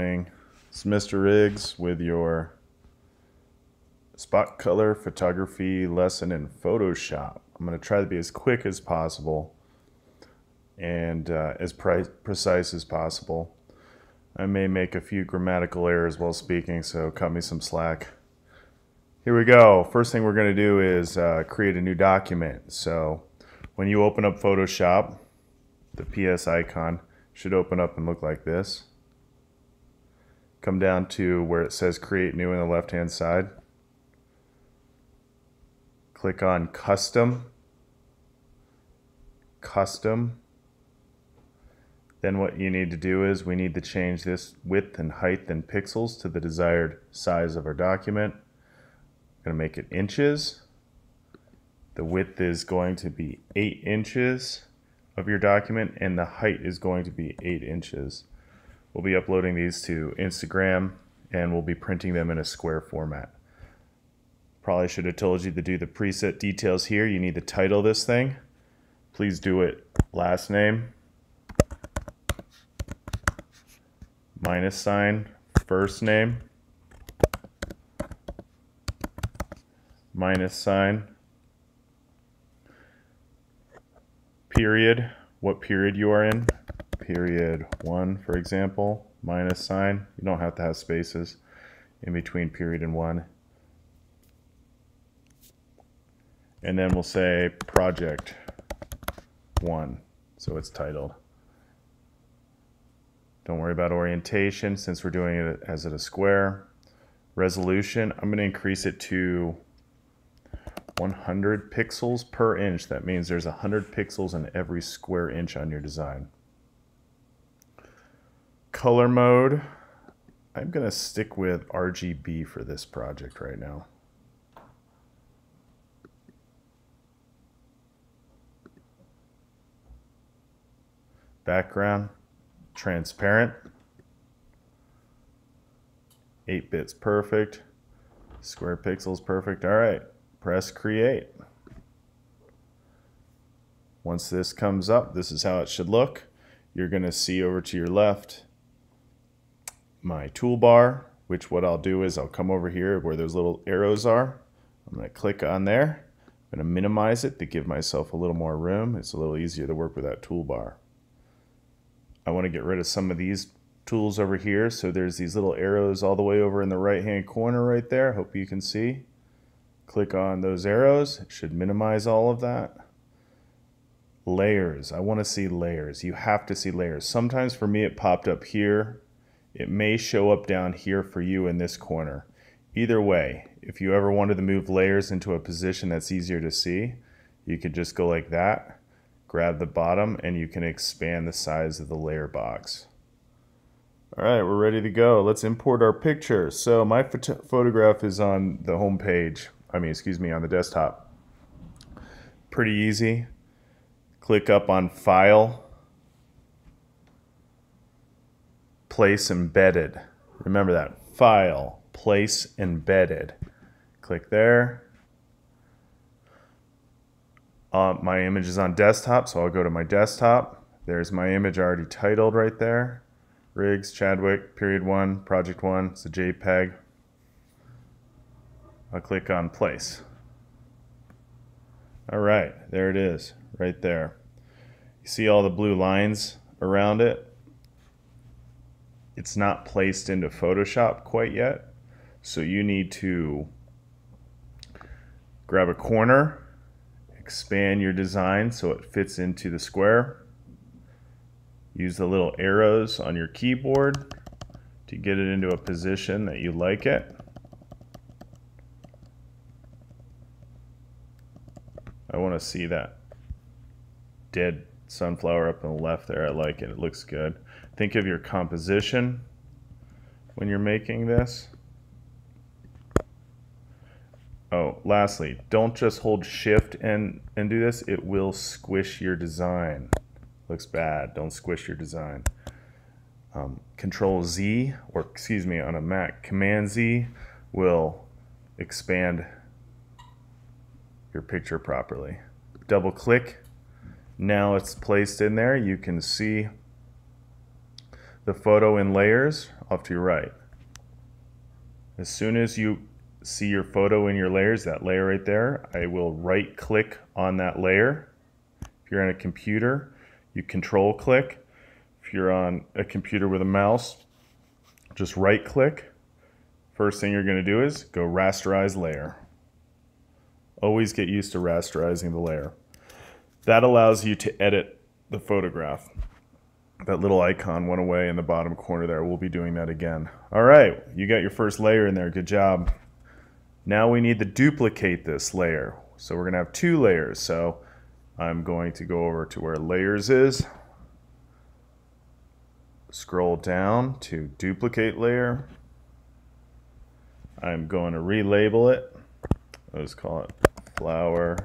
morning. It's Mr. Riggs with your spot color photography lesson in Photoshop. I'm going to try to be as quick as possible and as precise as possible. I may make a few grammatical errors while speaking, so cut me some slack. Here we go. First thing we're going to do is create a new document. So when you open up Photoshop, the PS icon should open up and look like this. Come down to where it says Create New on the left-hand side. Click on Custom. Custom. Then what you need to do is we need to change this width and height and pixels to the desired size of our document. I'm going to make it inches. The width is going to be 8 inches of your document, and the height is going to be 8 inches. We'll be uploading these to Instagram, and we'll be printing them in a square format. Probably should have told you to do the preset details here. You need to title this thing. Please do it last name, minus sign, first name, minus sign, period, what period you are in, period 1 for example, minus sign. You don't have to have spaces in between period and 1. And then we'll say project 1, so it's titled. Don't worry about orientation since we're doing it as a square. Resolution, I'm going to increase it to 100 pixels per inch. That means there's 100 pixels in every square inch on your design. Color mode, I'm going to stick with RGB for this project right now. Background, transparent. 8 bits perfect. Square pixels perfect. All right, press create. Once this comes up, this is how it should look. You're going to see over to your left my toolbar, which what I'll do is I'll come over here where those little arrows are. I'm going to click on there. I'm going to minimize it to give myself a little more room. It's a little easier to work with that toolbar. I want to get rid of some of these tools over here. So there's these little arrows all the way over in the right hand corner right there. Hope you can see. Click on those arrows. It should minimize all of that. Layers. I want to see layers. You have to see layers. Sometimes for me it popped up here. It may show up down here for you in this corner. Either way, if you ever wanted to move layers into a position that's easier to see, you could just go like that. Grab the bottom and you can expand the size of the layer box. All right, we're ready to go. Let's import our picture. So my photograph is on the home page. On the desktop. Pretty easy. Click up on File, Place Embedded. Remember that, File, Place Embedded. Click there. My image is on desktop, so I'll go to my desktop. There's my image already titled right there. Riggs, Chadwick, period 1, project 1. It's a JPEG. I'll click on Place. All right, there it is, right there. You see all the blue lines around it? It's not placed into Photoshop quite yet, so you need to grab a corner, expand your design so it fits into the square. Use the little arrows on your keyboard to get it into a position that you like it. I want to see that dead sunflower up on the left there. I like it. It looks good. Think of your composition when you're making this. Oh, lastly, don't just hold shift and do this. It will squish your design. Looks bad. Don't squish your design. Control Z, or excuse me, on a Mac, Command Z will expand your picture properly. Double click. Now it's placed in there. You can see the photo in layers. off to your right. As soon as you see your photo in your layers, that layer right there, I will right click on that layer. If you're on a computer, you control click. If you're on a computer with a mouse, just right click. First thing you're going to do is go rasterize layer. Always get used to rasterizing the layer. That allows you to edit the photograph. That little icon went away in the bottom corner there. We'll be doing that again. All right, you got your first layer in there. Good job. Now we need to duplicate this layer. So we're going to have two layers. So I'm going to go over to where layers is. Scroll down to duplicate layer. I'm going to relabel it. Let's call it flower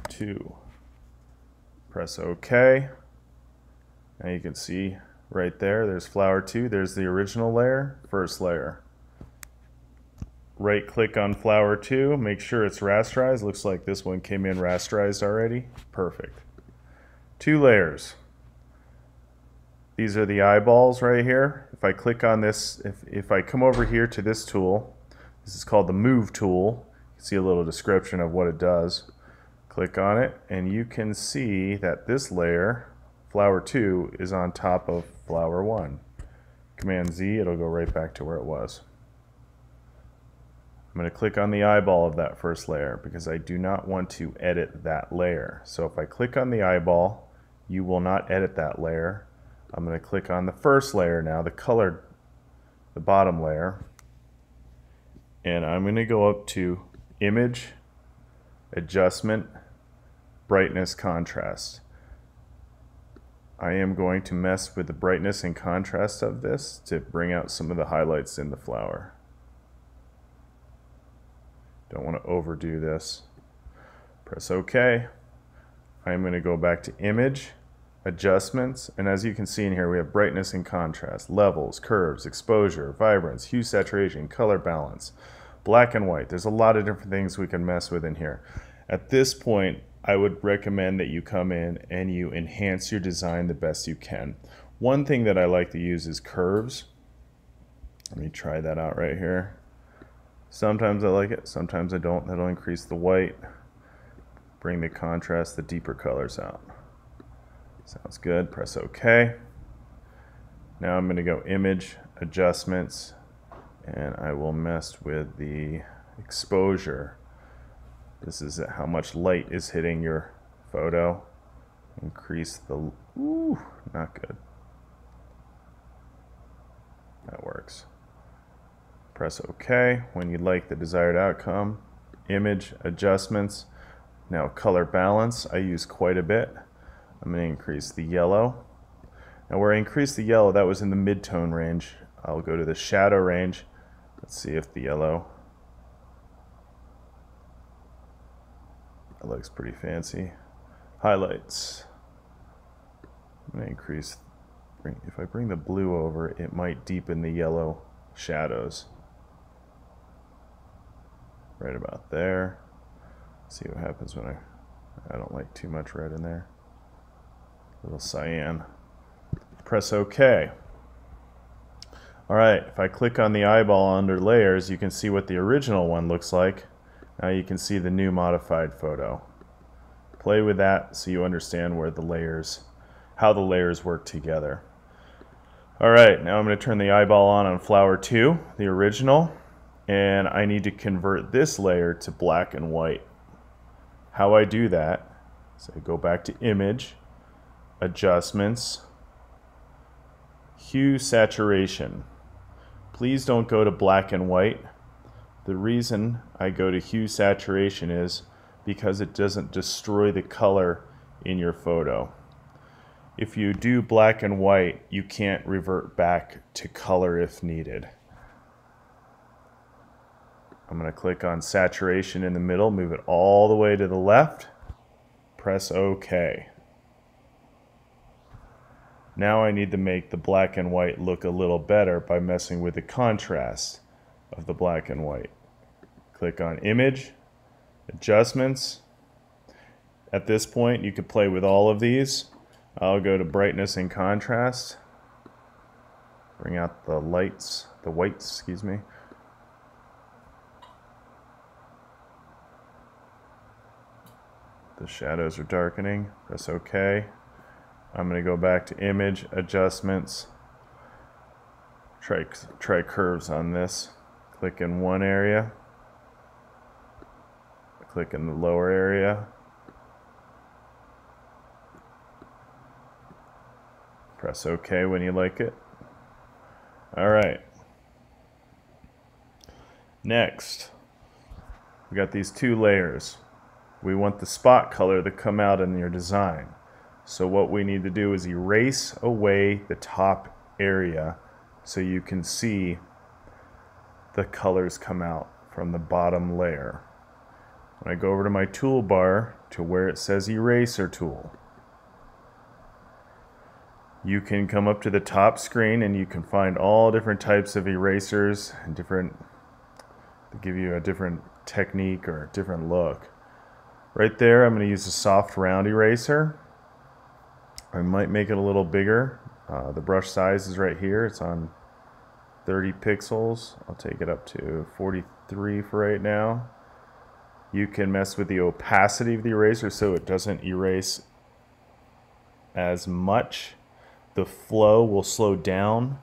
2. Press OK. Now you can see right there, there's flower 2. There's the original layer, first layer. Right click on flower 2, make sure it's rasterized. Looks like this one came in rasterized already. Perfect. 2 layers. These are the eyeballs right here. If I click on this, if I come over here to this tool, this is called the Move tool. You can see a little description of what it does. Click on it and you can see that this layer, flower 2, is on top of flower 1. Command Z, it'll go right back to where it was. I'm going to click on the eyeball of that first layer because I do not want to edit that layer. So if I click on the eyeball, you will not edit that layer. I'm going to click on the first layer now, the colored, the bottom layer, and I'm going to go up to Image, Adjustment, Brightness, Contrast. I am going to mess with the brightness and contrast of this to bring out some of the highlights in the flower. Don't want to overdo this. Press OK. I'm going to go back to Image, Adjustments, and as you can see in here we have brightness and contrast, levels, curves, exposure, vibrance, hue, saturation, color balance, black and white. There's a lot of different things we can mess with in here. At this point, I would recommend that you come in and you enhance your design the best you can. One thing that I like to use is curves. Let me try that out right here. Sometimes I like it, sometimes I don't. That'll increase the white, bring the contrast, the deeper colors out. Sounds good. Press OK. Now I'm going to go Image, Adjustments, and I will mess with the exposure. This is how much light is hitting your photo. Increase the, ooh, not good. That works. Press OK when you like the desired outcome. Image, Adjustments. Now color balance, I use quite a bit. I'm going to increase the yellow. Now where I increased the yellow, that was in the mid-tone range. I'll go to the shadow range. Let's see if the yellow, that looks pretty fancy. Highlights. I'm going to increase, if I bring the blue over, it might deepen the yellow shadows. Right about there. See what happens when I don't like too much red in there. Little cyan. Press OK. Alright, if I click on the eyeball under layers, you can see what the original one looks like. Now you can see the new modified photo. Play with that so you understand where the layers, how the layers work together. Alright, now I'm going to turn the eyeball on flower 2, the original, and I need to convert this layer to black and white. How I do that is I go back to Image, Adjustments, Hue, Saturation. Please don't go to black and white. The reason I go to Hue, Saturation is because it doesn't destroy the color in your photo. If you do black and white, you can't revert back to color if needed. I'm going to click on Saturation in the middle, move it all the way to the left, press OK. Now I need to make the black and white look a little better by messing with the contrast of the black and white. Click on Image, Adjustments. At this point, you could play with all of these. I'll go to Brightness and Contrast. Bring out the lights, the whites, excuse me. The shadows are darkening. Press OK. I'm going to go back to image adjustments. Try curves on this. Click in one area. Click in the lower area. Press OK when you like it. All right. Next, we got these two layers. We want the spot color to come out in your design. So what we need to do is erase away the top area so you can see the colors come out from the bottom layer. When I go over to my toolbar to where it says eraser tool, you can come up to the top screen and you can find all different types of erasers and to give you a different technique or a different look. Right there, I'm going to use a soft round eraser. I might make it a little bigger. The brush size is right here. It's on 30 pixels. I'll take it up to 43 for right now. You can mess with the opacity of the eraser so it doesn't erase as much. The flow will slow down.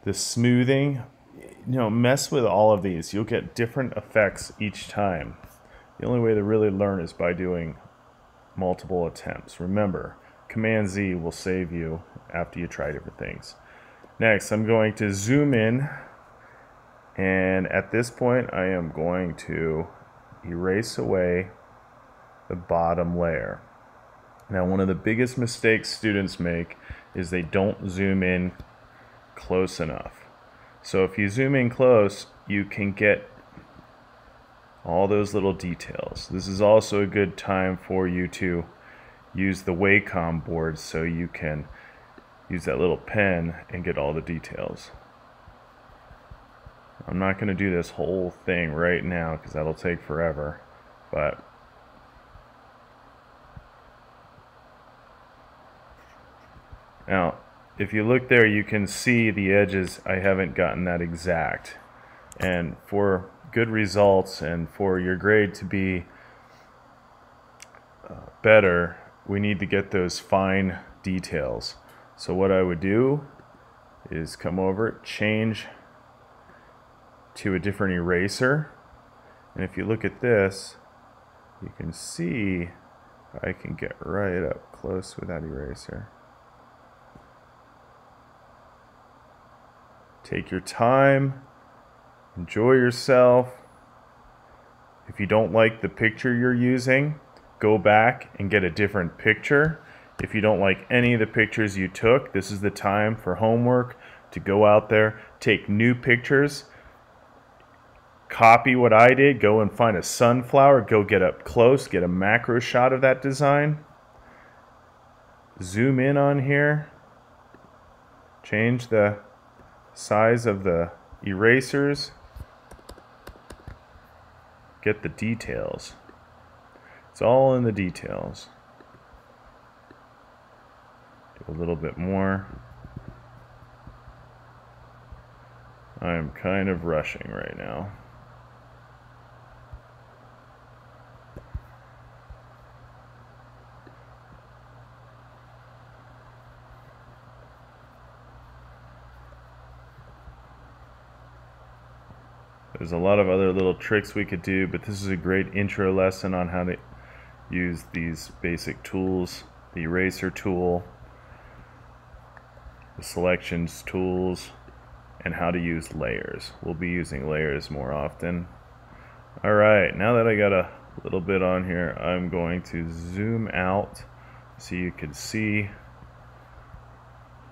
The smoothing, mess with all of these. You'll get different effects each time. The only way to really learn is by doing multiple attempts. Remember, Command Z will save you after you try different things. Next, I'm going to zoom in, and at this point I am going to erase away the bottom layer. Now, one of the biggest mistakes students make is they don't zoom in close enough. So if you zoom in close, you can get all those little details. This is also a good time for you to use the Wacom board so you can use that little pen and get all the details. I'm not going to do this whole thing right now because that'll take forever, but now if you look there, you can see the edges. I haven't gotten that exact, and for good results and for your grade to be better, we need to get those fine details. So what I would do is come over, change to a different eraser, and if you look at this, you can see I can get right up close with that eraser. Take your time. Enjoy yourself. If you don't like the picture you're using, go back and get a different picture. If you don't like any of the pictures you took, this is the time for homework to go out there, take new pictures, copy what I did, go and find a sunflower, go get up close, get a macro shot of that design, zoom in on here, change the size of the erasers, get the details. It's all in the details. Do a little bit more. I'm kind of rushing right now. There's a lot of other little tricks we could do, but this is a great intro lesson on how to use these basic tools. The eraser tool, the selections tools, and how to use layers. We'll be using layers more often. Alright, now that I got a little bit on here, I'm going to zoom out so you can see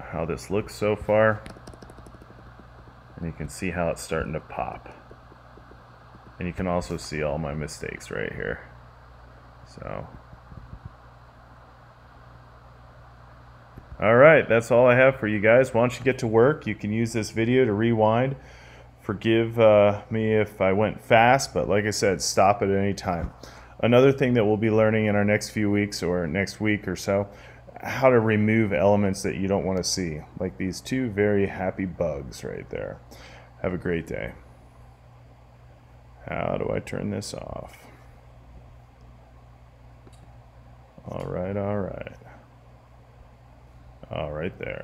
how this looks so far. And you can see how it's starting to pop. And you can also see all my mistakes right here. So, alright, that's all I have for you guys. Once you get to work, you can use this video to rewind. Forgive me if I went fast, but like I said, stop at any time. Another thing that we'll be learning in our next few weeks or next week or so, how to remove elements that you don't want to see, like these two very happy bugs right there. Have a great day. How do I turn this off? All right, all right. All right there.